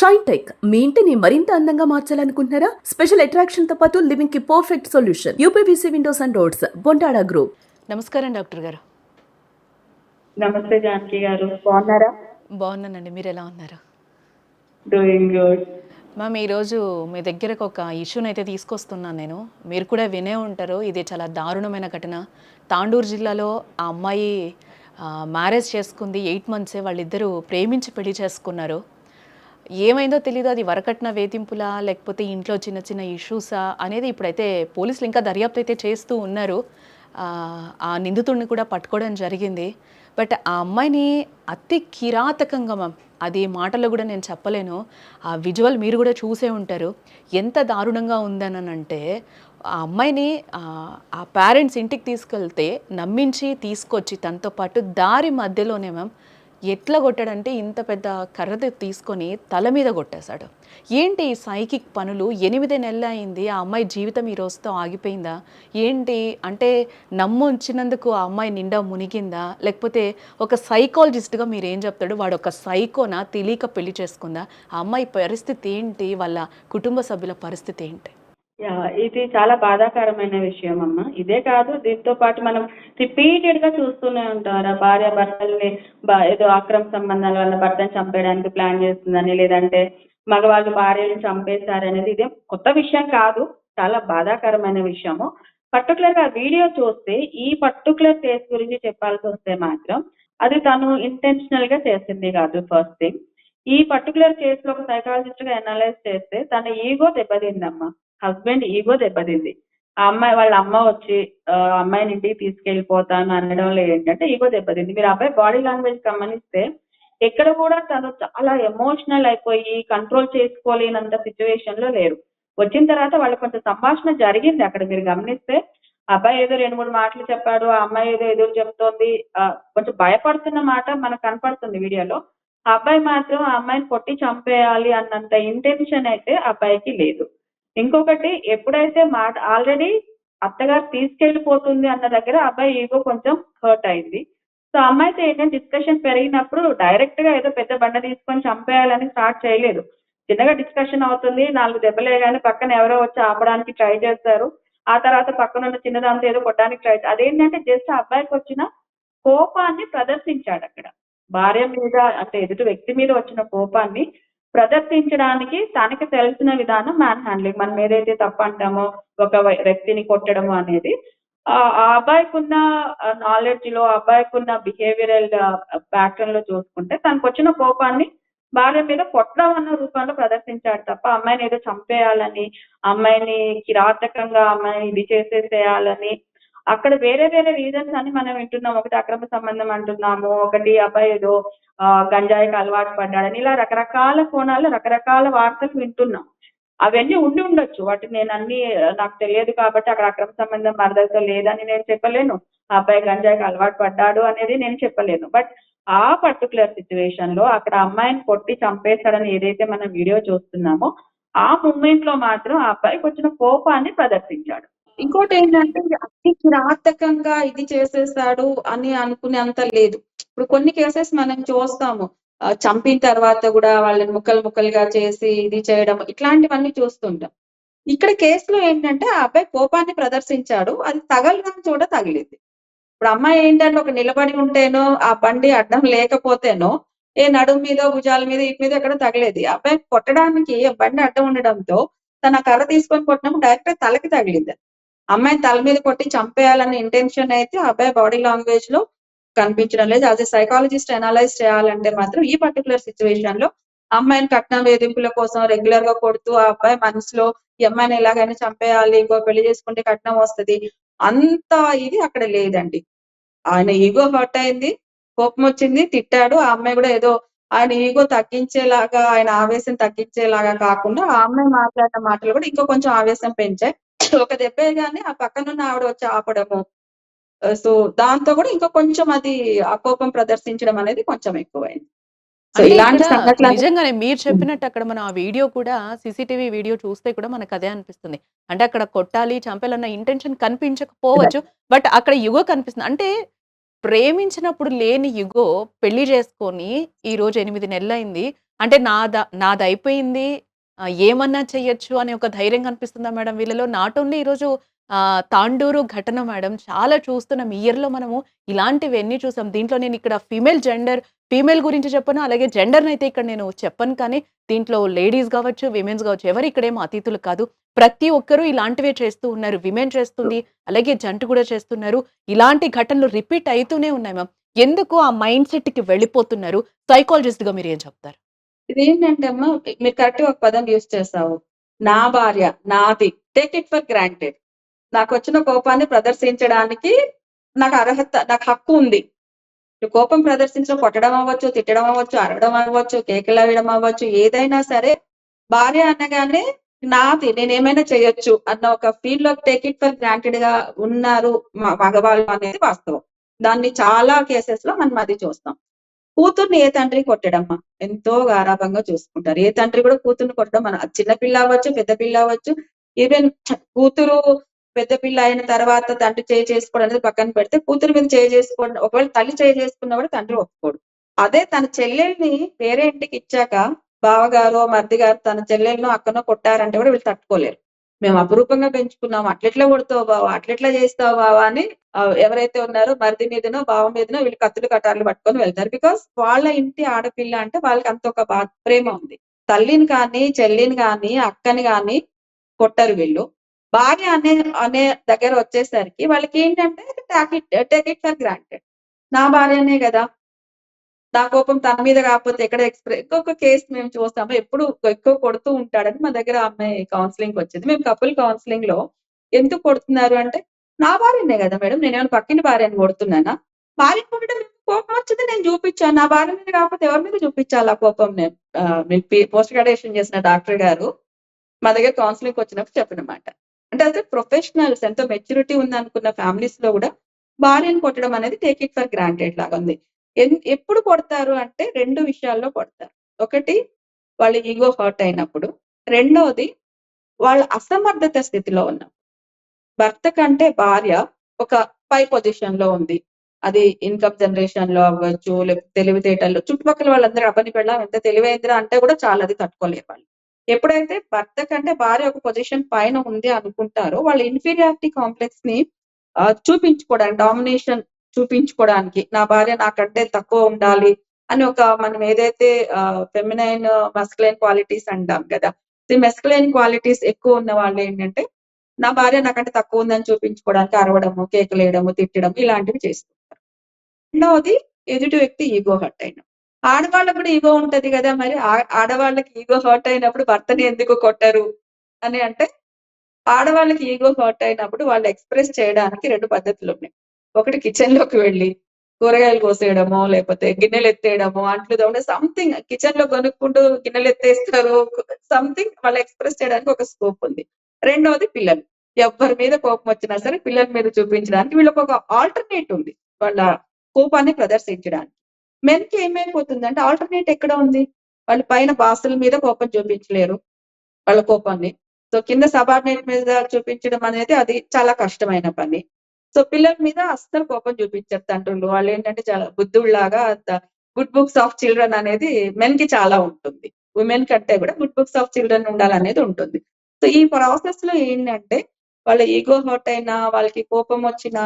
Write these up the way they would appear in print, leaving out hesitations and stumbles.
Shine tech మీ ఇంటిని మరింత అందంగా మార్చాలనుకుంటున్నారా? స్పెషల్ అట్రాక్షన్ తో పాటు లివింగ్ కి perfect solution. UPVC windows and doors, Bontada group. నమస్కారం డాక్టర్ గారు. నమస్తే జానకి గారు, బాగున్నారా? బాగున్నానండి, మీరు ఎలా ఉన్నారు? డూయింగ్ గుడ్ మ్యామ్, ఈరోజు మీ దగ్గరకు ఒక ఇష్యూని అయితే తీసుకొస్తున్నాను నేను. మీరు కూడా వినే ఉంటారు, ఇది చాలా దారుణమైన ఘటన. తాండూరు జిల్లాలో ఆ అమ్మాయి మ్యారేజ్ చేసుకుంది, 8 monthsే. వాళ్ళిద్దరూ ప్రేమించి పెళ్లి చేసుకున్నారు. ఏమైందో తెలీదు, అది వరకట్న వేధింపులా లేకపోతే ఇంట్లో చిన్న చిన్న ఇష్యూసా అనేది ఇప్పుడైతే పోలీసులు ఇంకా దర్యాప్తు అయితే చేస్తూ ఉన్నారు. ఆ నిందితుడిని కూడా పట్టుకోవడం జరిగింది. బట్ ఆ అమ్మాయిని అతి కిరాతకంగా, మ్యామ్, అది మాటల్లో కూడా నేను చెప్పలేను. ఆ విజువల్ మీరు కూడా చూసే ఉంటారు, ఎంత దారుణంగా ఉందనంటే ఆ అమ్మాయిని ఆ పేరెంట్స్ ఇంటికి తీసుకెళ్తే నమ్మించి తీసుకొచ్చి తనతో పాటు దారి మధ్యలోనే, మ్యామ్, ఎట్లా కొట్టాడంటే ఇంత పెద్ద కర్రతో తీసుకొని తల మీద కొట్టేశాడు. ఏంటి ఈ సైకిక్ పనులు? 8 నెలలు అయింది, ఆ అమ్మాయి జీవితం ఈ రోజుతో ఆగిపోయిందా ఏంటి? అంటే నమ్ముంచినందుకు ఆ అమ్మాయి నిండా మునిగిందా, లేకపోతే ఒక సైకాలజిస్ట్గా మీరు ఏం చెప్తాడు, వాడు ఒక సైకోనా, తెలియక పెళ్లి చేసుకుందా? ఆ అమ్మాయి పరిస్థితి ఏంటి, వాళ్ళ కుటుంబ సభ్యుల పరిస్థితి ఏంటి? ఇది చాలా బాధాకరమైన విషయం అమ్మ. ఇదే కాదు, దీంతో పాటు మనం రిపీటెడ్ గా చూస్తూనే ఉంటారు. భార్య భర్తల్ని ఏదో అక్రమ సంబంధాల వల్ల భర్తను చంపేయడానికి ప్లాన్ చేస్తుందని, లేదంటే మగవాళ్ళు భార్యను చంపేశారనేది ఇదేం కొత్త విషయం కాదు, చాలా బాధాకరమైన విషయము. పర్టికులర్ గా వీడియో చూస్తే ఈ పర్టికులర్ కేసు గురించి చెప్పాల్సి వస్తే మాత్రం అది తను ఇంటెన్షనల్ గా చేసింది కాదు. ఫస్ట్ థింగ్, ఈ పర్టికులర్ కేసులో ఒక సైకాలజిస్ట్ గా అనలైజ్ చేస్తే తన ఈగో దెబ్బతిందమ్మా. హస్బెండ్ ఈగో దెబ్బతింది. ఆ అమ్మాయి వాళ్ళ అమ్మ వచ్చి అమ్మాయిని ఇంటికి తీసుకెళ్ళిపోతాను అనడంలో ఏంటంటే ఈగో దెబ్బతింది. మీరు అబ్బాయి బాడీ లాంగ్వేజ్ గమనిస్తే ఎక్కడ కూడా తను చాలా ఎమోషనల్ అయిపోయి కంట్రోల్ చేసుకోలేనంత సిచ్యువేషన్ లో లేరు. వచ్చిన తర్వాత వాళ్ళ కొంచెం సంభాషణ జరిగింది అక్కడ, మీరు గమనిస్తే అబ్బాయి ఏదో 2-3 మాటలు చెప్పాడు, ఆ అమ్మాయి ఏదో ఎదురు చెప్తోంది. కొంచెం భయపడుతున్న మాట మనకు కనపడుతుంది వీడియోలో. ఆ అబ్బాయి మాత్రం ఆ అమ్మాయిని కొట్టి చంపేయాలి అన్నంత ఇంటెన్షన్ అయితే ఆ అబ్బాయికి లేదు. ఇంకొకటి, ఎప్పుడైతే మాట ఆల్రెడీ అత్తగారు తీసుకెళ్ళిపోతుంది అన్న దగ్గర అబ్బాయి ఈగో కొంచెం హర్ట్ అయింది. సో అమ్మాయితో ఏంటంటే డిస్కషన్ పెరిగినప్పుడు డైరెక్ట్ గా ఏదో పెద్ద బండ తీసుకొని చంపేయాలని స్టార్ట్ చేయలేదు. చిన్నగా డిస్కషన్ అవుతుంది, 4 దెబ్బలే గానీ పక్కన ఎవరో వచ్చి ఆపడానికి ట్రై చేస్తారు. ఆ తర్వాత పక్కన ఉన్న చిన్నదాంతో ఏదో కొట్టడానికి ట్రై, అదేంటంటే జస్ట్ ఆ అబ్బాయికి వచ్చిన కోపాన్ని ప్రదర్శించాడు అక్కడ. భార్య మీద అంటే ఎదుటి వ్యక్తి మీద వచ్చిన కోపాన్ని ప్రదర్శించడానికి తనకి తెలిసిన విధానం మ్యాన్ హ్యాండ్లింగ్. మనం ఏదైతే తప్పు అంటామో ఒక వ్యక్తిని కొట్టడము అనేది, ఆ అబ్బాయికి ఉన్న నాలెడ్జ్ లో, ఆ అబ్బాయికి ఉన్న బిహేవియరల్ ప్యాటర్న్ లో చూసుకుంటే తనకు వచ్చిన కోపాన్ని భార్య మీద కొట్టడం అన్న రూపంలో ప్రదర్శించాడు తప్ప అమ్మాయిని ఏదో చంపేయాలని, అమ్మాయిని కిరాతకంగా అమ్మాయిని ఇది చేసేసేయాలని అక్కడ వేరే వేరే రీజన్స్ అని మనం వింటున్నాం. ఒకటి అక్రమ సంబంధం అంటున్నాము, ఒకటి అబ్బాయి ఏదో గంజాయికి అలవాటు పడ్డాడని, ఇలా రకరకాల కోణాల్లో రకరకాల వార్తలు వింటున్నాం. అవన్నీ ఉండి ఉండొచ్చు, వాటిని నేను అన్ని నాకు తెలియదు కాబట్టి అక్కడ అక్రమ సంబంధం మరదలతో లేదని నేను చెప్పలేను, ఆ అబ్బాయి గంజాయికి అలవాటు పడ్డాడు అనేది నేను చెప్పలేను. బట్ ఆ పర్టికులర్ సిచ్యువేషన్ లో అక్కడ అమ్మాయిని కొట్టి చంపేశాడని ఏదైతే మనం వీడియో చూస్తున్నామో ఆ మూమెంట్ లో మాత్రం ఆ అబ్బాయికి వచ్చిన కోపాన్ని ప్రదర్శించాడు. ఇంకోటి ఏంటంటే అతి కిరాతకంగా ఇది చేసేసాడు అని అనుకునేంత లేదు. ఇప్పుడు కొన్ని కేసెస్ మనం చూస్తాము, చంపిన తర్వాత కూడా వాళ్ళని ముక్కలు ముక్కలుగా చేసి ఇది చేయడం, ఇట్లాంటివన్నీ చూస్తుంటాం. ఇక్కడ కేసులో ఏంటంటే ఆ అబ్బాయి కోపాన్ని ప్రదర్శించాడు, అది తగలడం చోట తగిలింది. ఇప్పుడు అమ్మాయి ఏంటంటే ఒక నిలబడి ఉంటేనో ఆ బండి అడ్డం లేకపోతేనో ఏ నడుము మీద భుజాల మీద ఇటు మీద ఎక్కడ తగిలేది. అబ్బాయి కొట్టడానికి బండి అడ్డం ఉండడంతో తన కర్ర తీసుకొని కొట్టినప్పుడు డైరెక్ట్ తలకి తగిలింది. అమ్మాయిని తల మీద కొట్టి చంపేయాలనే ఇంటెన్షన్ అయితే అబ్బాయి బాడీ లాంగ్వేజ్ లో కనిపించడం లేదు. యాజ్ ఎ సైకాలజిస్ట్ అనలైజ్ చేయాలంటే మాత్రం ఈ పర్టికులర్ సిచ్యువేషన్ లో అమ్మాయిని కట్నం వేధింపుల కోసం రెగ్యులర్ గా కొడుతూ ఆ అబ్బాయి మనసులో ఈ అమ్మాయిని ఎలాగైనా చంపేయాలి, ఇంకో పెళ్లి చేసుకుంటే కట్నం వస్తది, అంత ఇది అక్కడ లేదండి. ఆయన ఈగో హర్ట్ అయింది, కోపం వచ్చింది, తిట్టాడు. ఆ అమ్మాయి కూడా ఏదో ఆయన ఈగో తగ్గించేలాగా, ఆయన ఆవేశం తగ్గించేలాగా కాకుండా ఆ అమ్మాయి మాట్లాడిన మాటలు కూడా ఇంకో కొంచెం ఆవేశం పెంచాయి. ఒక దెబ్బేగానే ఆ పక్కనున్న ఆవిడ వచ్చి ఆపడము, సో దాంతో కూడా ఇంకా కొంచెం అది ఆ కోపం ప్రదర్శించడం అనేది కొంచెం ఎక్కువైంది. సో అంటే ఇలాంటి ఇక్కడ సంఘటనలు నిజంగానే మీరు చెప్పినట్టు అక్కడ మనం ఆ వీడియో కూడా, సీసీటీవీ వీడియో చూస్తే కూడా మనకు అదే అనిపిస్తుంది. అంటే అక్కడ కొట్టాలి, చంపాలన్న ఇంటెన్షన్ కనిపించకపోవచ్చు, బట్ అక్కడ యుగో కనిపిస్తుంది. అంటే ప్రేమించినప్పుడు లేని యుగో పెళ్లి చేసుకొని ఈరోజు 8 నెలలైంది. అంటే నాదయిపోయింది. ఏమన్నా చెయ్యొచ్చు అనే ఒక ధైర్యం కనిపిస్తుందా మేడం వీళ్ళలో? నాట్ ఓన్లీ ఈరోజు తాండూరు ఘటన మేడం. చాలా చూస్తున్నాం. ఈ ఇయర్‌లో మనము ఇలాంటివెన్ని చూసాం. దీంట్లో నేనిక్కడ ఫీమేల్ గురించి చెప్పను. అలాగే జెండర్‌నయితే ఇక్కడ నేను చెప్పను కానీ, దీంట్లో లేడీస్ గావచ్చు, విమెన్స్ గావచ్చు ఎవరు ఇక్కడేమో అతీతులు కాదు. ప్రతి ఒక్కరు ఇలాంటివే చేస్తూ ఉన్నారు. విమెన్ చేస్తుంది. అలాగే జంట కూడా చేస్తున్నారు. ఇలాంటి ఘటనలు రిపీట్ అయితూనే ఉన్నాయి మ్యామ్. ఎందుకు ఆ మైండ్ సెట్‌కి వెళ్ళిపోతున్నారు? సైకాలజిస్ట్‌గా మీరేం చెప్తారు? ఇదేంటంటే అమ్మ, మీరు కరెక్ట్‌గా ఒక పదం యూజ్ చేశావు. నా భార్య, నాది. Take it for granted. నాకొచ్చిన కోపాన్ని ప్రదర్శించడానికి నాకు హక్కు ఉంది. కోపం ప్రదర్శించడం కొట్టడం అవ్వచ్చు, తిట్టడం అవ్వచ్చు, అరవడం అవ్వచ్చు, కేకలేయడం అవ్వచ్చు, ఏదైనా సరే భార్య అనగానే నాది, నేనేమైనా చేయొచ్చు అన్న ఒక ఫీల్‌లో టేక్ ఇట్ ఫర్ గ్రాంటెడ్‌గా ఉన్నారు మగవాళ్ళు అనేది వాస్తవం. దాన్ని చాలా కేసెస్‌లో మనం అది చూస్తాం. కూతుర్ని ఏ తండ్రి కొట్టడమ్మా? ఎంతో గారాబంగా చూసుకుంటారు. ఏ తండ్రి కూడా కూతుర్ని కొట్టడం అది చిన్న పిల్ల అవ్వచ్చు, పెద్ద పిల్ల అవ్వచ్చు. ఈవెన్ కూతురు పెద్ద పిల్ల అయిన తర్వాత తండ్రి చేయి చేసుకోవడం అనేది పక్కన పెడితే, కూతురు మీద చేయి చేసుకోవడం, ఒకవేళ తల్లి చేయి చేసుకున్నా కూడా తండ్రి ఒప్పుకోడు. అదే తన చెల్లెల్ని వేరే ఇంటికిచ్చాక బావగారో, మరిది గారు తన చెల్లెలనో, అక్కనో కొట్టారంటే కూడా వీళ్ళు తట్టుకోలేరు. మేము అపురూపంగా పెంచుకున్నాం. అట్లెట్లా కొడతావు బావ, అట్లెట్లా చేస్తావు బావ అని ఎవరైతే ఉన్నారో మరిది మీదనో, బావ మీదనో వీళ్ళు కత్తులు, కటార్లు పట్టుకొని వెళ్తారు. బికాజ్ వాళ్ళ ఇంటి ఆడపిల్ల అంటే వాళ్ళకి అంత ఒక ప్రేమ ఉంది. తల్లిని కానీ, చెల్లిని గాని, అక్కని గాని కొట్టరు వీళ్ళు. భార్య అనే అనే దగ్గర వచ్చేసరికి వాళ్ళకేంటంటే టేక్ ఇట్ ఫర్ గ్రాంటెడ్. నా భార్యనే గదా! నా కోపం తన మీద కాకపోతే ఎక్కడ ఇంకొక కేస్ మేము చూస్తాము. ఎప్పుడు ఎక్కువ కొడుతూ ఉంటాడని మా దగ్గర ఆ అమ్మాయి కౌన్సెలింగ్‌కొచ్చింది. మేము కపుల్ కౌన్సెలింగ్‌లో ఎందుకు కొడుతున్నారు అంటే, నా భార్యనే గదా మేడం! నేనేమైనా పక్కింటి భార్యని కొడుతున్నానా? భార్యని కొట్టడం కోపం వచ్చింది నేను చూపిచ్చాను. నా భార్య మీద కాకపోతే ఎవరి మీద చూపిచ్చాలి ఆ కోపం నేను? పోస్ట్ గ్రాడ్యుయేషన్ చేసిన డాక్టర్ గారు మా దగ్గర కౌన్సెలింగ్‌కొచ్చినప్పుడు చెప్పిన మాట. అంటే యాస్ ఎ ప్రొఫెషనల్స్ ఎంతో మెచ్యూరిటీ ఉందనుకున్న ఫ్యామిలీస్‌లో గూడా భార్యని కొట్టడం అనేది టేక్ ఇట్ ఫర్ గ్రాంటెడ్ లాగా ఉంది. ఎప్పుడు కొడతారు అంటే 2 విషయాల్లో కొడతారు. ఒకటి, వాళ్ళ ఇగో హర్ట్ అయినప్పుడు. రెండోది, వాళ్ళ అసమర్థత స్థితిలో ఉన్నప్పుడు. భర్త కంటే భార్య ఒక పై పొజిషన్‌లో ఉంది. అది ఇన్‌కమ్ జనరేషన్‌లో అవ్వచ్చు, లేకపోతే తెలివితేటల్లో చుట్టుపక్కల వాళ్ళందరూ అబ్బని పెళ్ళాం ఎంత తెలివైందిరా అంటే కూడా చాలు అది తట్టుకోలేరు వాళ్ళు. ఎప్పుడైతే భర్త కంటే భార్య ఒక పొజిషన్ పైన ఉంది అనుకుంటారో, వాళ్ళ ఇన్ఫీరియారిటీ కాంప్లెక్స్‌ని చూపించుకోవడానికి, డామినేషన్ చూపించుకోవడానికి, నా భార్య నాకంటే తక్కువ ఉండాలి అని ఒక మనం ఏదైతే ఫెమినైన్, మస్కులైన్ క్వాలిటీస్ అంటాం కదా! ఈ మస్కులైన్ క్వాలిటీస్ ఎక్కువ ఉన్న వాళ్ళేంటంటే, నా భార్య నాకంటే తక్కువ ఉందని చూపించుకోవడానికి అరవడము, కేకలేయడము, తిట్టడం ఇలాంటివి చేస్తుంటారు. రెండవది, ఎదుటి వ్యక్తి ఇగో హర్ట్ అయినప్పుడు. ఆడవాళ్ళకి కూడా ఇగో ఉంటది గదా! మరి ఆడవాళ్ళకి ఇగో హర్ట్ అయినప్పుడు భర్తని ఎందుకు కొట్టరు అని అంటే, ఆడవాళ్ళకి ఇగో హర్ట్ అయినప్పుడు వాళ్ళు ఎక్స్‌ప్రెస్ చేయడానికి 2 పద్ధతులున్నాయి. ఒకటి కిచెన్‌లోకి వెళ్లి కూరగాయలు కోసేయడమో, లేకపోతే గిన్నెలెత్తేయడమో, అంట్లు తోమడం సంథింగ్ కిచెన్‌లో గొనుక్కుంటూ గిన్నెలెత్తేస్తారు. సంథింగ్ వాళ్ళు ఎక్స్‌ప్రెస్ చేయడానికి ఒక స్కోప్ ఉంది. రెండోది పిల్లలు. ఎవ్వరి మీద కోపం వచ్చినా సరే పిల్లల మీద చూపించడానికి వీళ్ళకొక ఆల్టర్‌నేట్ ఉంది. వాళ్ళ కోపాన్ని ప్రదర్శించడానికి. మెన్‌కి ఏమైపోతుందంటే ఆల్టర్‌నేట్ ఎక్కడ ఉంది? వాళ్ళు పైన బాసుల మీద కోపం చూపించలేరు వాళ్ళ కోపాన్ని. సో, కింద సబార్డినేట్ మీద చూపించడం అనేది అది చాలా కష్టమైన పని. సో, పిల్లల మీద అస్సలు కోపం చూపించరు తండ్రులు. వాళ్ళేంటంటే చాలా బుద్ధుల్లాగా గుడ్ బుక్స్ ఆఫ్ చిల్డ్రన్ అనేది మెన్‌కి చాలా ఉంటుంది. విమెన్ కంటే కూడా గుడ్ బుక్స్ ఆఫ్ చిల్డ్రన్ ఉండాలనేది ఉంటుంది. సో, ఈ ప్రాసెస్‌లో ఏంటంటే వాళ్ళ ఇగో హర్ట్ అయినా, వాళ్ళకి కోపం వచ్చినా,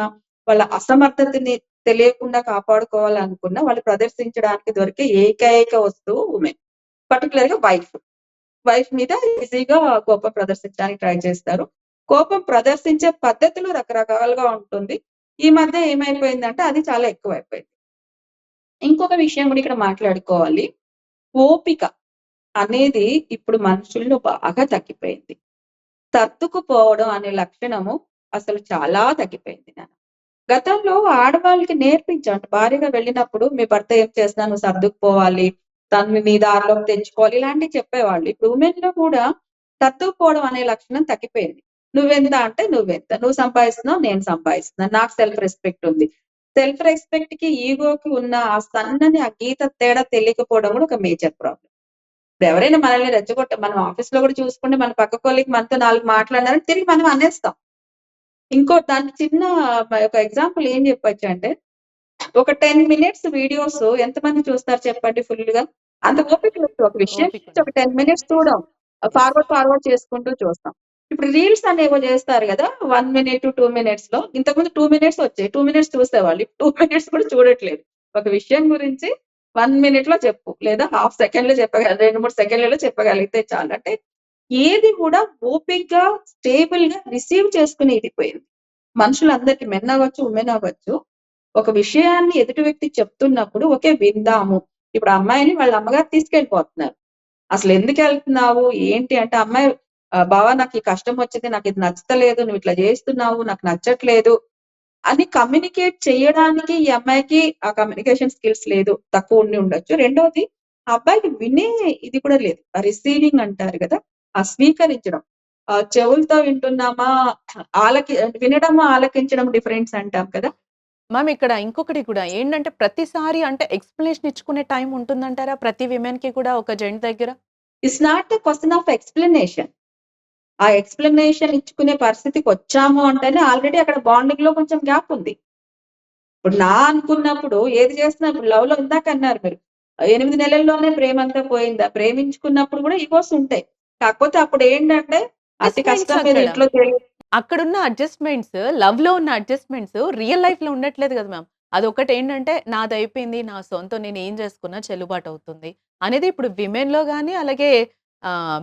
వాళ్ళ అసమర్థతని తెలియకుండా కాపాడుకోవాలనుకున్న వాళ్ళు ప్రదర్శించడానికి దొరికే ఏకైక వస్తువు వుమెన్. పర్టిక్యులర్‌గా వైఫ్. వైఫ్ మీద ఈజీగా కోపం ప్రదర్శించడానికి ట్రై చేస్తారు. కోపం ప్రదర్శించే పద్ధతులు రకరకాలుగా ఉంటుంది. ఈ మధ్య ఏమైపోయిందంటే అది చాలా ఎక్కువైపోయింది. ఇంకొక విషయం కూడా ఇక్కడ మాట్లాడుకోవాలి. ఓపిక అనేది ఇప్పుడు మనుషుల్లో బాగా తగ్గిపోయింది. సర్దుకుపోవడం అనే లక్షణము అసలు చాలా తగ్గిపోయింది నాన్న. గతంలో ఆడవాళ్ళకి నేర్పించాం. భార్యగా వెళ్ళినప్పుడు మీ భర్త ఏం చేసినా నువ్వు సర్దుకుపోవాలి. తనని నీ దారిలోకి తెచ్చుకోవాలి. ఇలాంటివి చెప్పేవాళ్ళు. ఇప్పుడు వుమెన్‌లో కూడా సర్దుకుపోవడం అనే లక్షణం తగ్గిపోయింది. నువ్వెంత అంటే నువ్వెంత. నువ్వు సంపాదిస్తున్నావు, నేను సంపాదిస్తున్నాను. నాకు సెల్ఫ్ రెస్పెక్ట్ ఉంది. సెల్ఫ్ రెస్పెక్ట్‌కి, ఈగోకి ఉన్న ఆ సన్నని ఆ గీత తేడా తెలియకపోవడం కూడా ఒక మేజర్ ప్రాబ్లమ్. ఇప్పుడు ఎవరైనా మనల్ని మనం ఆఫీస్‌లో కూడా చూసుకుంటే మన పక్క కొలీగ్ మనతో 4 మాట్లాడినారంటే తిరిగి మనం అనేస్తాం. దానికి చిన్న ఒక ఎగ్జాంపుల్ ఏం చెప్పొచ్చంటే, ఒక 10 మినిట్స్ వీడియోస్ ఎంతమంది చూస్తారు చెప్పండి ఫుల్‌గా? అంత ఓపిక లేదు. ఒక విషయం ఓపిక గురించి ఒక 10 మినిట్స్ చూడం. ఎస్. ఫార్వర్డ్ చేసుకుంటూ చూస్తాం. ఇప్పుడు రీల్స్ అనేవో చేస్తారు గదా! 1 మినిట్, 2 మినిట్స్‌లో. ఇంతకుముందు 2 మినిట్స్ వచ్చాయి. 2 మినిట్స్ చూసేవాళ్ళు. ఇప్పుడు 2 మినిట్స్ కూడా చూడట్లేదు. ఒక విషయం గురించి 1 మినిట్‌లో చెప్పు. లేదా హాఫ్ సెకండ్‌లో 2, 3 సెకండ్లలో చెప్పగలిగితే చాలు. అంటే ఏది కూడా ఓపికగా, స్టేబుల్‌గా రిసీవ్ చేసుకునే ఇది పోయింది. మనుషులందరికీ మెన్ అవ్వచ్చు, ఉమెన్ అవ్వచ్చు. ఒక విషయాన్ని ఎదుటి వ్యక్తి చెప్తున్నప్పుడు ఓకే విందాము. ఇప్పుడు ఆ అమ్మాయిని వాళ్ళ అమ్మగారు తీసుకెళ్ళిపోతున్నారు. అసలెందుకెళ్తున్నావు? ఏంటి అంటే, ఆ అమ్మాయి బావ నాకు ఈ కష్టం వచ్చింది. నాకిది నచ్చతలేదు. నువ్వు ఇట్లా చేస్తున్నావు. నాకు నచ్చట్లేదు అని కమ్యూనికేట్ చేయడానికి ఈ అమ్మాయికి ఆ కమ్యూనికేషన్ స్కిల్స్ లేదు. తక్కువ ఉండి ఉండొచ్చు. రెండోది ఆ అబ్బాయికి వినే ఇది కూడా లేదు. ఆ రిసీవింగ్ అంటారు గదా! ఆ స్వీకరించడం. చెవులతో వింటున్నామా, వినడము, ఆలకించడం డిఫరెన్స్ అంటాం కదా! మ్యామ్ ఇక్కడ ఇంకొకటి కూడా ఏంటంటే ప్రతిసారి అంటే ఎక్స్‌ప్లనేషన్ ఇచ్చుకునే టైం ఉంటుందంటారా? ప్రతి విమెన్‌కి కూడా ఒక జెంట్ దగ్గర? It's not a question of explanation. ఆ ఎక్స్‌ప్లనేషన్ ఇచ్చుకునే పరిస్థితికొచ్చాము అంటేనే ఆల్రెడీ అక్కడ బాండింగ్‌లో కొంచెం గ్యాప్ ఉంది. ఇప్పుడు అనుకున్నప్పుడు ఏది చేసినా ఇప్పుడు లవ్‌లో ఇందాకన్నారు మీరు. 8 నెలల్లోనే ప్రేమంతా పోయిందా? ప్రేమించుకున్నప్పుడు కూడా ఇగోస్ ఉంటాయి. కాకపోతే అప్పుడేంటంటే అతి అడ్జస్ట్‌మెంట్స్ కష్టం మీద అక్కడ. ఇంట్లో అక్కడున్న అడ్జస్ట్‌మెంట్స్ లవ్‌లో ఉన్న అడ్జస్ట్‌మెంట్స్ రియల్ లైఫ్‌లో ఉండట్లేదు గదా మ్యామ్. అదొకటేంటంటే నాదయిపోయింది. నా సొంతం నేనేం చేసుకున్నా చెల్లుబాటవుతుంది. అనేది ఇప్పుడు విమెన్‌లో గాని అలాగే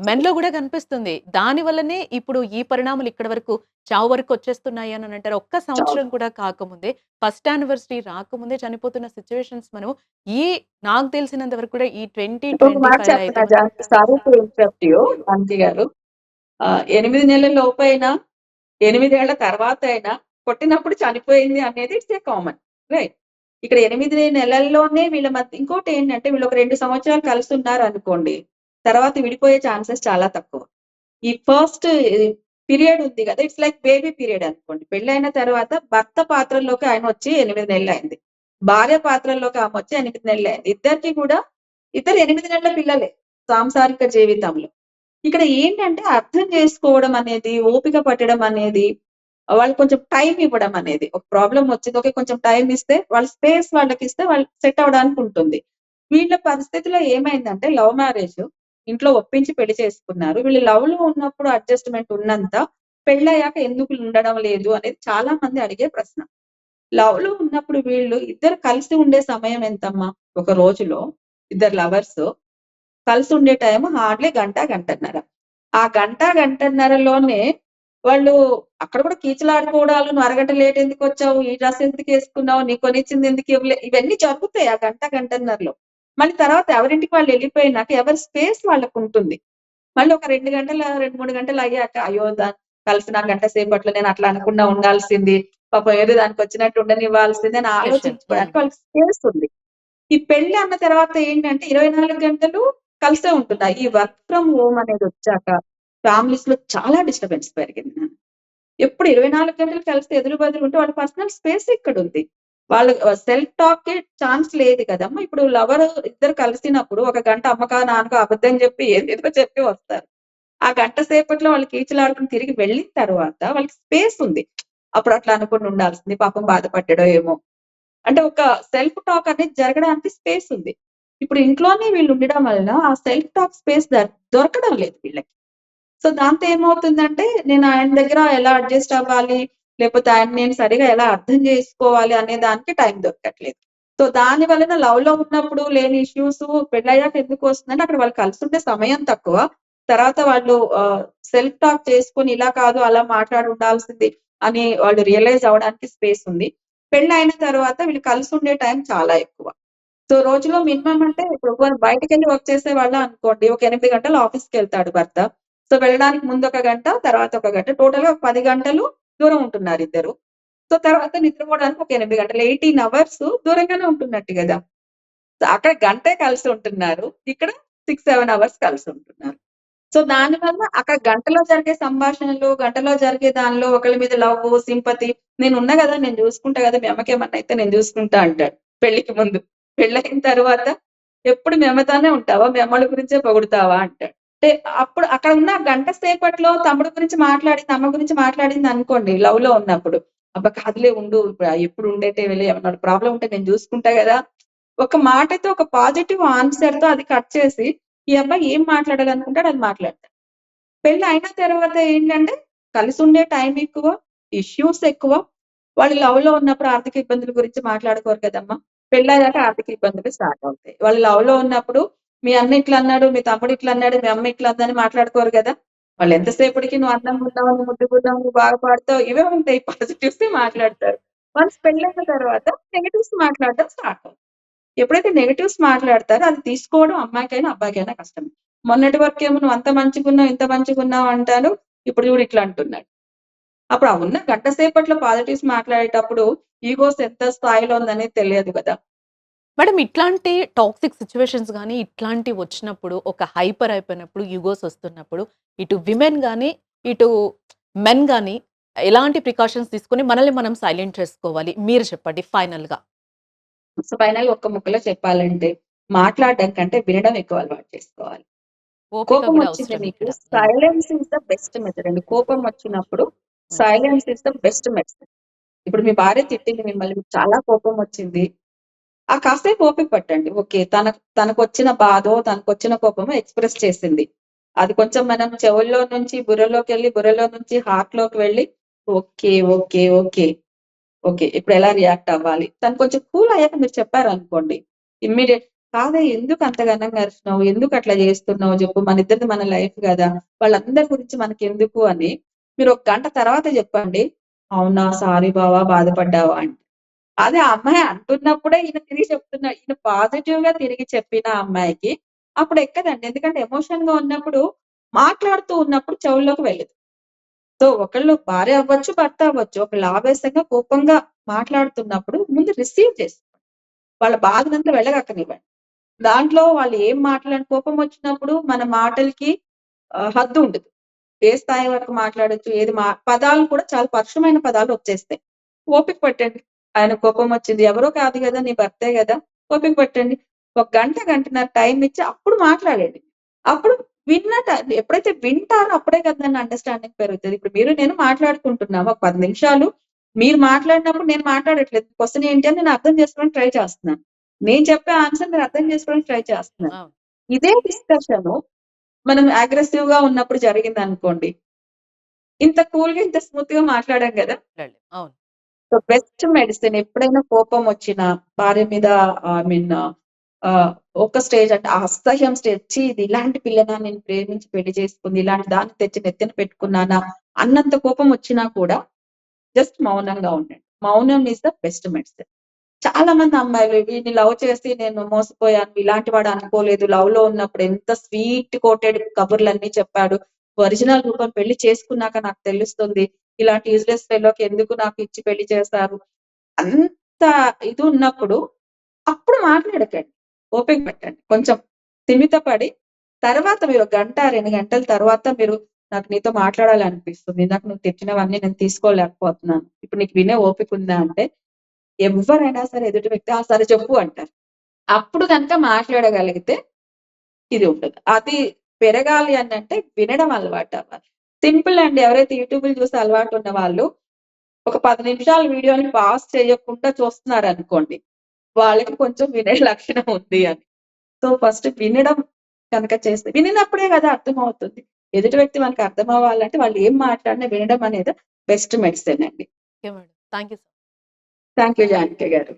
మెన్‌లో గూడా కనిపిస్తుంది. దాని వల్లనే ఇప్పుడు ఈ పరిణామాలు ఇక్కడి వరకు చావు వరకు వచ్చేస్తున్నాయి అని అంటారు. ఒక్క చాలా సంవత్సరం కూడా కాకముందే ఫస్ట్ యానివర్సరీ రాకముందే చనిపోతున్న సిట్యుయేషన్స్ మనం ఈ నాకు తెలిసినంత వరకు కూడా ఈ ఇంకొక మాట 2025లో అయితే చెప్పనా మనం Janaki, sorry to interrupt you Janaki గారు. 8 నెలల లోపైనా, 8 ఏళ్ల తర్వాతైనా కొట్టినప్పుడు చనిపోయింది అనేది ఇట్స్ ఏ కామన్. రైట్. ఇక్కడ 8 నెలల్లోనే వీళ్ళ మధ్య ఇంకోటేంటంటే వీళ్ళు ఒక 2 సంవత్సరాలు కలిసున్నారనుకోండి. తర్వాత విడిపోయే ఛాన్సెస్ చాలా తక్కువ. ఈ ఫస్ట్ పీరియడ్ ఉంది గదా! ఇట్స్ లైక్ బేబీ పీరియడ్ అనుకోండి. పెళ్లయిన తర్వాత భర్త పాత్రలోకి ఆయనొచ్చి 8 నెలలయింది. భార్య పాత్రలోకి ఆమొచ్చి 8 నెలలయింది. ఇద్దరికీ కూడా ఇద్దరు 8 నెలల పిల్లలే సాంసారిక జీవితంలో. ఇక్కడ ఏంటంటే అర్థం చేసుకోవడం అనేది, ఓపిక పట్టడం అనేది, వాళ్ళకి కొంచెం టైమ్ ఇవ్వడం అనేది. ఒక ప్రాబ్లమ్ వచ్చింది. ఓకే. కొంచెం టైమ్ ఇస్తే వాళ్ళ స్పేస్ వాళ్ళకిస్తే వాళ్ళు సెట్ అవ్వడానికి ఉంటుంది. వీళ్ళ పరిస్థితిలో ఏమైందంటే లవ్ మ్యారేజ్. ఇంట్లో ఒప్పించి పెళ్లి చేసుకున్నారు. వీళ్ళు లవ్‌లో ఉన్నప్పుడు అడ్జస్ట్‌మెంట్ ఉన్నంత పెళ్లయ్యాక ఎందుకు ఉండడం లేదు అనేది చాలా మంది అడిగే ప్రశ్న. లవ్‌లో ఉన్నప్పుడు వీళ్ళు ఇద్దరు కలిసి ఉండే సమయం ఎంతమ్మా? ఒక రోజులో ఇద్దరు లవర్స్ కలిసుండే టైం హార్డ్‌లీ గంట, గంటన్నర. ఆ గంట, గంటన్నరలోనే వాళ్ళు అక్కడ కూడా కీచులాడుకోవడాలు, "నువ్వు అరగంట లేట్ ఎందుకొచ్చావు? ఈ డ్రెస్ ఎందుకేసుకున్నావు? నీకు కొనిచ్చింది ఎందుకు ఇవ్వలే?" ఇవన్నీ జరుగుతాయి ఆ గంట, గంటన్నరలో. మళ్ళీ తర్వాత ఎవరింటికి వాళ్ళు ఎళ్ళిపోయినాక ఎవరి స్పేస్ వాళ్ళకుంటుంది. మళ్ళీ ఒక 2 గంటల 2, 3 గంటలయ్యాక, అయ్యో! కలిసిన గంట సేపట్లో నేను అట్లా అనకుండా ఉండాల్సింది. పాపం ఏదో దానికొచ్చినట్టు ఉండనివ్వాల్సింది అని క్వెషన్. హ్మ్. ఆలోచించుకోవడానికి వాళ్ళకి స్పేస్ ఉంది. ఈ పెళ్లి అన్న తర్వాత ఏంటంటే 24 గంటలు కలిసే ఉంటున్నారు. ఈ వర్క్ ఫ్రమ్ హోమ్ అనేదొచ్చాక ఫ్యామిలీస్‌లో చాలా డిస్టర్బెన్స్ పెరిగింది. ఎప్పుడు 24 గంటలు కలిసి ఎదురు బెదురు ఉంటే వాళ్ళ పర్సనల్ స్పేస్ ఎక్కడుంది? వాళ్ళు సెల్ఫ్ టాక్‌కే ఛాన్స్ లేదు కదమ్మా! ఇప్పుడు ఇద్దరు కలిసినప్పుడు ఒక గంట అమ్మకో, నాన్నకో అబద్ధం చెప్పి ఏదేదో చెప్పి వస్తారు. ఆ గంట సేపట్లో వాళ్ళు కీచులాడుకొని తిరిగి వెళ్ళిన తర్వాత వాళ్ళకి స్పేస్ ఉంది. అప్పుడు అట్లా అనకుండా ఉండాల్సింది. పాపం బాధపడ్డాడో ఏమో! అంటే ఒక సెల్ఫ్ టాక్ అనేది జరగడానికి స్పేస్ ఉంది. ఇప్పుడు ఇంట్లోనే వీళ్ళు ఉండడం వలన ఆ సెల్ఫ్ టాక్ స్పేస్ దొరకడం లేదు వీళ్ళకి. సో దాంతో ఏమవుతుందంటే నేను ఆయన దగ్గర ఎలా అడ్జస్ట్ అవ్వాలి? లేకపోతే ఆయన్ని నేను సరిగ్గా ఎలా అర్థం చేసుకోవాలి అనే దానికి టైం దొరకట్లేదు. సో దాని వలన లవ్‌లో ఉన్నప్పుడు లేని ఇష్యూస్ పెళ్లయ్యాక ఎందుకొస్తుందంటే అక్కడ వాళ్ళు కలిసుండే సమయం తక్కువ. తర్వాత వాళ్ళు సెల్ఫ్ టాక్ చేసుకొని ఇలా కాదు అలా మాట్లాడి ఉండాల్సింది అని వాళ్ళు రియలైజ్ అవ్వడానికి స్పేస్ ఉంది. పెళ్లయిన తర్వాత వీళ్ళు కలిసుండే టైం చాలా ఎక్కువ. సో రోజులో మినిమమ్ అంటే ఇప్పుడు బయటికెళ్ళి వర్క్ చేసేవాళ్ళే అనుకోండి. ఒక 8 గంటలు ఆఫీస్‌కెళ్తాడు భర్త. సో వెళ్ళడానికి ముందు ఒక గంట, తర్వాత ఒక గంట. టోటల్‌గా 10 గంటలు దూరం ఉంటున్నారిద్దరు. సో తర్వాత నిద్రపోవడానికి ఒక 8 గంటలు. 18 అవర్స్ దూరంగానే ఉంటున్నట్టు గదా! సో అక్కడ గంటే కలిసి ఉంటున్నారు. ఇక్కడ 6, 7 అవర్స్ కలిసి ఉంటున్నారు. సో దానివల్ల అక్కడ గంటలో జరిగే సంభాషణలు, గంటలో జరిగే దానిలో ఒకళ్ళ మీద లవ్వు, సింపతి నేనున్నా గదా! నేను జూసుకుంటా గదా! మీ అమ్మకేమన్నా అయితే నేను జూసుకుంటా అంటాడు పెళ్ళికి ముందు. పెళ్ళయిన తర్వాత ఎప్పుడు మీ అమ్మతోనే ఉంటావా? మీ అమ్మోళ్ళ గురించే పొగుడుతావా? అంటాడు. అంటే అప్పుడు అక్కడ ఉన్న గంట సేపట్లో తమ్ముడు గురించి మాట్లాడింది, అమ్మ గురించి మాట్లాడిందనుకోండి లవ్‌లో ఉన్నప్పుడు. అబ్బా! కాదులే ఉండు. ఎప్పుడు ఉండేటివిలే ఏమన్నా ప్రాబ్లమ్ ఉంటే నేను జూసుకుంటా గదా! ఒక మాటతో ఒక పాజిటివ్ ఆన్సర్ తో అది కట్ చేసి ఈ అబ్బాయి ఏం మాట్లాడాలనుకుంటాడు అది మాట్లాడతాడు. పెళ్లి అయిన తర్వాత ఏంటంటే కలిసి ఉండే టైం ఎక్కువ, ఇష్యూస్ ఎక్కువ. వాళ్ళు లవ్ లో ఉన్నప్పుడు ఆర్థిక ఇబ్బందుల గురించి మాట్లాడుకోరు కదమ్మా. పెళ్ళయ్యాక ఆర్థిక ఇబ్బందులు స్టార్ట్ అవుతాయి. వాళ్ళు లవ్ లో ఉన్నప్పుడు మీ అన్న ఇట్లా అన్నాడు, మీ తమ్ముడు ఇట్లా అన్నాడు, మీ అమ్మ ఇట్లా అందని మాట్లాడుకోరు కదా. వాళ్ళు ఎంతసేపటికి నువ్వు అందంగా ఉన్నావు, నువ్వు ముద్దుగున్నావు, నువ్వు బాగా పాడుతావు, ఇవే ఉంటాయి. పాజిటివ్స్ మాట్లాడతారు. వన్స్ పెళ్ళైన తర్వాత నెగటివ్స్ మాట్లాడడం స్టార్ట్ అవుతుంది. ఎప్పుడైతే నెగటివ్స్ మాట్లాడతారో అది తీసుకోవడం అమ్మాయికైనా అబ్బాయికైనా కష్టమే. మొన్నటి వరకు ఏమో నువ్వు అంత మంచిగున్నావు, ఇంత మంచిగున్నావు అంటారు. ఇప్పుడు చూడు ఇట్లా అంటున్నాడు. అప్పుడు ఆ ఉన్న గంట సేపట్లో పాజిటివ్స్ మాట్లాడేటప్పుడు ఈగోస్ ఎంత స్థాయిలో ఉందనేది తెలియదు కదా. మేడం ఇట్లాంటి టాక్సిక్ సిచ్యువేషన్స్ గానీ, ఇట్లాంటివి వచ్చినప్పుడు ఒక హైపర్ అయిపోయినప్పుడు, ఈగోస్ వస్తున్నప్పుడు ఇటు విమెన్ గానీ, ఇటు మెన్ గానీ ఎలాంటి ప్రికాషన్స్ తీసుకొని మనల్ని మనం సైలెంట్ చేసుకోవాలి? మీరు చెప్పండి ఫైనల్‌గా. సో ఫైనల్ ఒక్క ముక్కలో చెప్పాలంటే మాట్లాడడం కంటే వినడం ఎక్కువ అలవాటు చేసుకోవాలి. ఓపిక కోపం గూడా వచ్చింది అవసరం నీకు, ఇక్కడ. Silence is the best method అండి. కోపం వచ్చినప్పుడు హ్మ్. Silence is the best method. ఇప్పుడు మీ భార్య తిట్టింది మిమ్మల్ని, మీకు చాలా కోపం వచ్చింది. ఆ కాసేపు ఓపిక పట్టండి. ఓకే. తనకొచ్చిన బాధో, తనకొచ్చిన కోపమో ఎక్స్‌ప్రెస్ చేసింది. అది కొంచెం మనం చెవుల్లో నుంచి బుర్రలోకెళ్ళి, బుర్రలో నుంచి హార్ట్‌లోకి వెళ్ళి ఓకే. ఓకే. ఓకే. ఓకే. ఇప్పుడెలా రియాక్ట్ అవ్వాలి? తను కొంచెం కూల్ అయ్యాక మీరు చెప్పారనుకోండి. ఇమ్మీడియేట్ కాదే ఎందుకు అంత ఘనంగా అరిచినావు? ఎందుకు అట్లా చేస్తున్నావు జెప్పు? మనిద్దరిది మన లైఫ్ గదా! వాళ్ళందరి గురించి మనకెందుకు అని మీరు ఒక గంట తర్వాత జెప్పండి. అవునా! సారీ బావ బాధపడ్డావా అంటే. అదే ఆ అమ్మాయి అంటున్నప్పుడే ఈయన తిరిగి చెప్తున్నాడు. ఈయన పాజిటివ్‌గా తిరిగి చెప్పిన ఆ అమ్మాయికి అప్పుడు ఎక్కదండి. ఎందుకంటే ఎమోషన్‌గా ఉన్నప్పుడు మాట్లాడుతూ ఉన్నప్పుడు చెవుల్లోకి వెళ్ళదు. సో, ఒకళ్ళు భార్య అవ్వచ్చు, భర్త అవ్వచ్చు. ఒకళ్ళు ఆవేశంగా, కోపంగా మాట్లాడుతున్నప్పుడు ముందు రిసీవ్ చేసుకోండి. వాళ్ళ బాధనంతా వెళ్ళగక్కనివ్వండి. దాంట్లో వాళ్ళు ఏం కోపం వచ్చినప్పుడు మన మాటలకి హద్దు ఉండదు. ఏ స్థాయి వరకు మాట్లాడొచ్చు, ఏది పదాలు కూడా చాలా పరుషమైన పదాలు వచ్చేస్తాయి. ఓపిక పట్టండి. ఆయన కోపం వచ్చింది. ఎవరో కాదు గదా! నీ భర్తే గదా! ఓపిక పట్టండి. ఒక గంట, గంటన్నర టైం ఇచ్చి అప్పుడు మాట్లాడండి. అప్పుడు ఎప్పుడైతే వింటారో అప్పుడే కదా దాన్ని అండర్‌స్టాండింగ్ పెరుగుతది. ఇప్పుడు మీరు నేను మాట్లాడుకుంటున్నాము. ఒక 10 నిమిషాలు మీరు మాట్లాడినప్పుడు నేను మాట్లాడట్లేదు. క్వెషన్ ఏంటి అని నేను అర్థం చేసుకోవడానికి ట్రై చేస్తున్నాను. నేను చెప్పే ఆన్సర్ మీరు అర్థం చేసుకోవడానికి ట్రై చేస్తున్నారు. అవును. ఇదే డిస్కషను మనం అగ్రెసివ్‌గా ఉన్నప్పుడు జరిగిందనుకోండి. ఇంత కూల్‌గా, ఇంత స్మూత్‌గా మాట్లాడాం గదా! అవును. సో, బెస్ట్ మెడిసిన్ ఎప్పుడైనా కోపం వచ్చినా భార్య మీద ఐ మీన్ ఒక స్టేజ్ అంటే ఆ అసహ్యం స్టేజ్ ఛీ! ఇది ఇలాంటి పిల్లనా నేను ప్రేమించి పెళ్లి చేసుకుంది. ఇలాంటి దాన్ని తెచ్చి నెత్తిన పెట్టుకున్నానా అన్నంత కోపం వచ్చినా కూడా జస్ట్ మౌనంగా ఉండండి. మౌనం ఈస్ ద బెస్ట్ మెడిసిన్. చాలా మంది అమ్మాయిలు వీడిని లవ్ చేసి నేను మోసపోయాను. ఇలాంటి వాడు అనుకోలేదు. లవ్‌లో ఉన్నప్పుడు ఎంత స్వీట్ కోటెడ్ కబుర్లన్నీ చెప్పాడు. ఒరిజినల్ రూపం పెళ్లి చేసుకున్నాక నాకు తెలుస్తుంది. ఇలాంటి యూజ్‌లెస్ ఫెలోకి ఎందుకు నాకు ఇచ్చి పెళ్లి చేశారు. అంత ఇది ఉన్నప్పుడు అప్పుడు మాట్లాడకండి. ఓపిక పట్టండి. కొంచెం స్థిమిత పడి తర్వాత మీరు ఒక గంట, 2 గంటల తర్వాత మీరు నాకు నీతో మాట్లాడాలనిపిస్తుంది. ఇందాక నువ్వు తిట్టినవన్నీ నేను తీసుకోలేకపోతున్నాను. ఇప్పుడు నీకు వినే ఓపిక ఉందా అంటే ఎవ్వరైనా సరే ఎదుటి వ్యక్తి "ఆ! సరే చెప్పు" అంటారు. అప్పుడు గనుక మాట్లాడగలిగితే ఇది ఉండదు. అది పెరగాలి అనంటే వినడం అలవాటవ్వాలి. సింపుల్ అండి. ఎవరైతే యూట్యూబ్‌లు చూసి అలవాటు ఉన్న వాళ్ళు ఒక 10 నిమిషాల వీడియోని పాజ్ చేయకుండా చూస్తున్నారనుకోండి. వాళ్ళకి కొంచెం వినే లక్షణం ఉంది అని. సో, ఫస్ట్ వినడం కనుక చేస్తే వినినప్పుడే కదా అర్థమవుతుంది. ఎదుటి వ్యక్తి మనకు అర్థమవ్వాలంటే వాళ్ళు ఏం మాట్లాడినా వినడం అనేది బెస్ట్ మెడిసిన్ అండి. Okay madam. Thank you so thank you Janaki గారు.